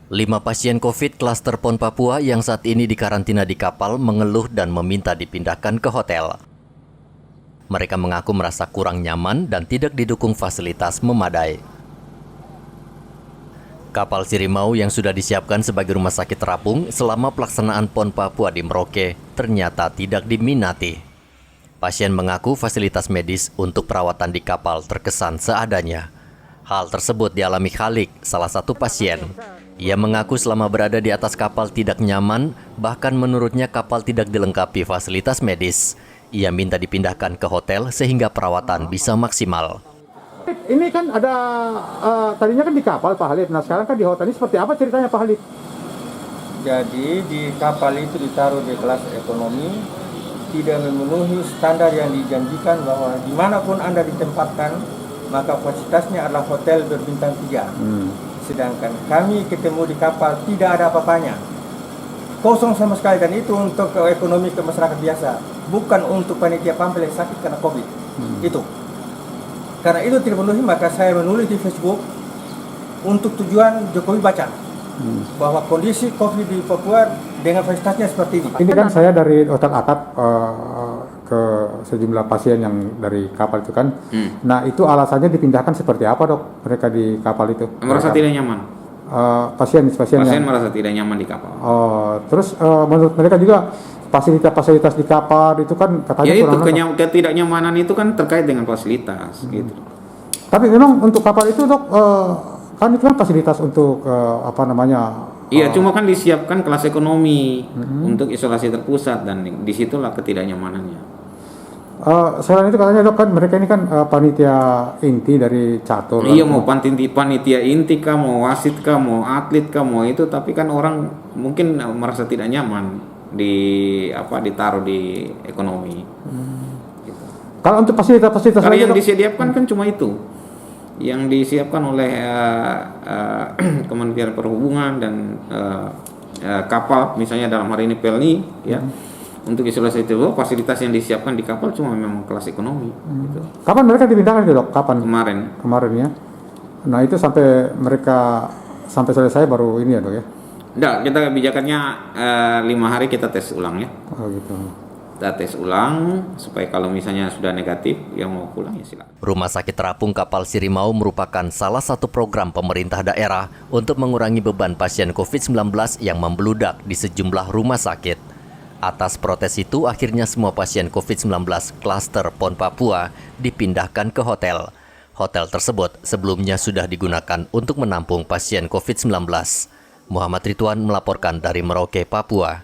5 pasien COVID klaster PON Papua yang saat ini dikarantina di kapal mengeluh dan meminta dipindahkan ke hotel. Mereka mengaku merasa kurang nyaman dan tidak didukung fasilitas memadai. Kapal Sirimau yang sudah disiapkan sebagai rumah sakit terapung selama pelaksanaan PON Papua di Merauke ternyata tidak diminati. Pasien mengaku fasilitas medis untuk perawatan di kapal terkesan seadanya. Hal tersebut dialami Khalik, salah satu pasien. Ia mengaku selama berada di atas kapal tidak nyaman, bahkan menurutnya kapal tidak dilengkapi fasilitas medis. Ia minta dipindahkan ke hotel sehingga perawatan bisa maksimal. Ini kan ada, tadinya kan di kapal Pak Halid, nah sekarang kan di hotel. Ini seperti apa ceritanya Pak Halid? Jadi di kapal itu ditaruh di kelas ekonomi, tidak memenuhi standar yang dijanjikan bahwa dimanapun Anda ditempatkan, maka fasilitasnya adalah hotel berbintang 3. Sedangkan kami ketemu di kapal tidak ada apa-apanya, kosong sama sekali, dan itu untuk ekonomi ke masyarakat biasa, bukan untuk panitia pampel yang sakit karena COVID. Itu karena itu tidak memenuhi, maka saya menulis di Facebook untuk tujuan Jokowi baca bahwa kondisi COVID di Papua dengan fasilitasnya seperti ini. Ini kan saya dari Hotel Atap ke sejumlah pasien yang dari kapal itu kan. Nah itu alasannya dipindahkan seperti apa dok mereka di kapal itu? Merasa tidak nyaman. Pasien yang Merasa tidak nyaman di kapal. Terus menurut mereka juga fasilitas di kapal itu kan katanya ya kurang. Itu ketidaknyamanan itu kan terkait dengan fasilitas gitu. Tapi memang untuk kapal itu dok kan itu kan fasilitas untuk Iya, cuma kan disiapkan kelas ekonomi untuk isolasi terpusat, dan disitulah ketidaknyamanannya. Selain itu katanya dok kan mereka ini kan panitia inti dari catur. Iya, mau panitia inti kah, mau wasit kah, mau atlet kah, mau itu, tapi kan orang mungkin merasa tidak nyaman ditaruh di ekonomi. Gitu. Kalau untuk fasilitas kalau yang disediakan kan cuma itu, yang disiapkan oleh Kementerian Perhubungan dan kapal, misalnya dalam hari ini Pelni, ya. Untuk isolasi itu fasilitas yang disiapkan di kapal cuma memang kelas ekonomi. Gitu. Kapan mereka dipindahkan dok? Kapan? Kemarin ya. Nah itu sampai selesai baru ini ya dok ya? Enggak, kita kebijakannya 5 hari kita tes ulang ya. Oh gitu. Kita tes ulang supaya kalau misalnya sudah negatif yang mau pulang ya silakan. Rumah sakit terapung kapal Sirimau merupakan salah satu program pemerintah daerah untuk mengurangi beban pasien COVID-19 yang membludak di sejumlah rumah sakit. Atas protes itu, akhirnya semua pasien COVID-19 klaster PON Papua dipindahkan ke hotel. Hotel tersebut sebelumnya sudah digunakan untuk menampung pasien COVID-19. Muhammad Ridwan melaporkan dari Merauke, Papua.